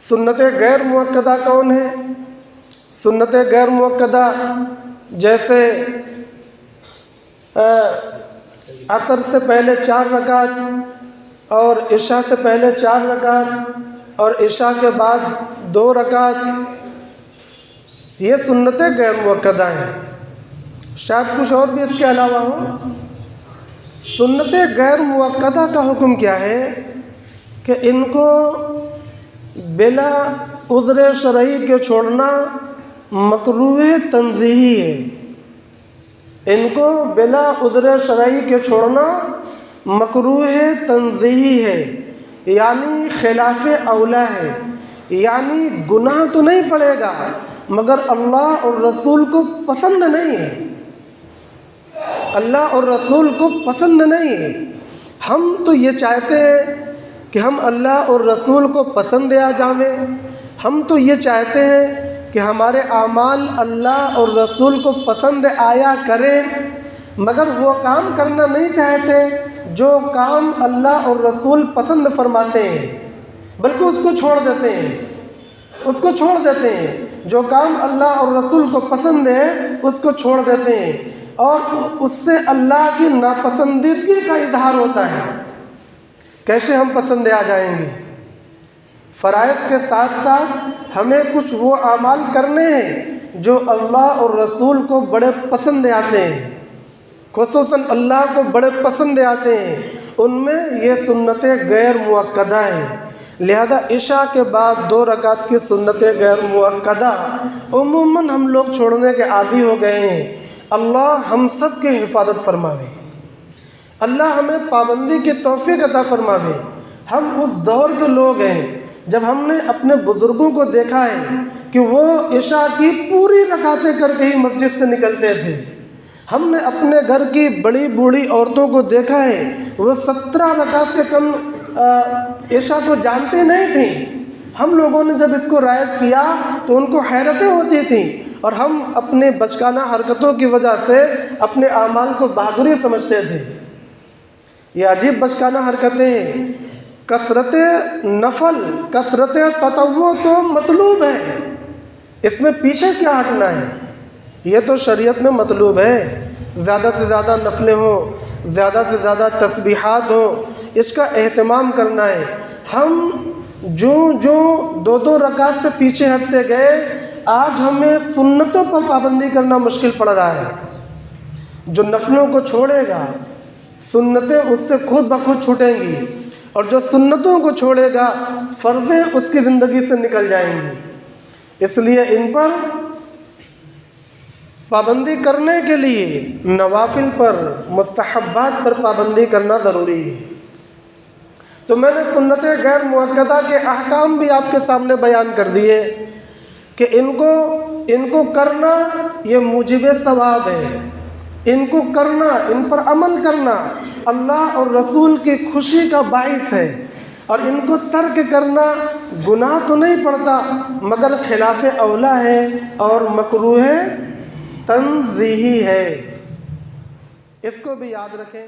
سنت غیر مؤکدہ کون ہے؟ سنت غیر مؤکدہ جیسے عصر سے پہلے 4 رکعت اور عشاء سے پہلے 4 رکعت اور عشاء کے بعد 2 رکعت، یہ سنتیں غیر مؤکدہ ہیں۔ شاید کچھ اور بھی اس کے علاوہ ہو۔ سنت غیر مؤکدہ کا حکم کیا ہے کہ ان کو بلا عذر شرعی کے چھوڑنا مکروہ تنزیہی ہے۔ ان کو بلا عذر شرعی کے چھوڑنا مکروہ تنزیہی ہے، یعنی خلاف اولا ہے، یعنی گناہ تو نہیں پڑے گا مگر اللہ اور رسول کو پسند نہیں ہے، اللہ اور رسول کو پسند نہیں ہے۔ ہم تو یہ چاہتے ہیں کہ ہم اللہ اور رسول کو پسند آ جائیں، ہم تو یہ چاہتے ہیں کہ ہمارے اعمال اللہ اور رسول کو پسند آیا کریں، مگر وہ کام کرنا نہیں چاہتے جو کام اللہ اور رسول پسند فرماتے ہیں، بلکہ اس کو چھوڑ دیتے ہیں، اس کو چھوڑ دیتے ہیں۔ جو کام اللہ اور رسول کو پسند ہے اس کو چھوڑ دیتے ہیں، اور اس سے اللہ کی ناپسندیدگی کا اظہار ہوتا ہے۔ کیسے ہم پسند آ جائیں گے؟ فرائض کے ساتھ ساتھ ہمیں کچھ وہ اعمال کرنے ہیں جو اللہ اور رسول کو بڑے پسند آتے ہیں، خصوصاً اللہ کو بڑے پسند آتے ہیں، ان میں یہ سنتیں غیر مؤکدہ ہیں۔ لہذا عشاء کے بعد 2 رکعت کی سنتیں غیر مؤکدہ عموماً ہم لوگ چھوڑنے کے عادی ہو گئے ہیں۔ اللہ ہم سب کی حفاظت فرماوے، اللہ ہمیں پابندی کی توفیق عطا فرماوے۔ ہم اس دور کے لوگ ہیں جب ہم نے اپنے بزرگوں کو دیکھا ہے کہ وہ عشاء کی پوری رکعتیں کر کے ہی مسجد سے نکلتے تھے۔ ہم نے اپنے گھر کی بڑی بوڑھی عورتوں کو دیکھا ہے، وہ 17 رکعت سے کم عشاء کو جانتے نہیں تھیں۔ ہم لوگوں نے جب اس کو رائج کیا تو ان کو حیرتیں ہوتی تھیں، اور ہم اپنے بچکانہ حرکتوں کی وجہ سے اپنے اعمال کو بہادری سمجھتے تھے۔ یہ عجیب بچکانہ حرکتیں ہیں۔ کثرت نفل، کثرت تطوع تو مطلوب ہے، اس میں پیچھے کیا ہٹنا ہے؟ یہ تو شریعت میں مطلوب ہے، زیادہ سے زیادہ نفلیں ہوں، زیادہ سے زیادہ تسبیحات ہوں، اس کا اہتمام کرنا ہے۔ ہم جو 2 رکعت سے پیچھے ہٹتے گئے، آج ہمیں سنتوں پر پابندی کرنا مشکل پڑ رہا ہے۔ جو نفلوں کو چھوڑے گا سنتیں اس سے خود بخود چھوٹیں گی، اور جو سنتوں کو چھوڑے گا فرضیں اس کی زندگی سے نکل جائیں گی۔ اس لیے ان پر پابندی کرنے کے لیے نوافل پر، مستحبات پر پابندی کرنا ضروری ہے۔ تو میں نے سنت غیر مؤکدہ کے احکام بھی آپ کے سامنے بیان کر دیے کہ ان کو کرنا یہ موجب ثواب ہے، ان کو کرنا، ان پر عمل کرنا اللہ اور رسول کی خوشی کا باعث ہے، اور ان کو ترک کرنا گناہ تو نہیں پڑتا مگر خلاف اولا ہے اور مکروہ تنزیہی ہے۔ اس کو بھی یاد رکھیں۔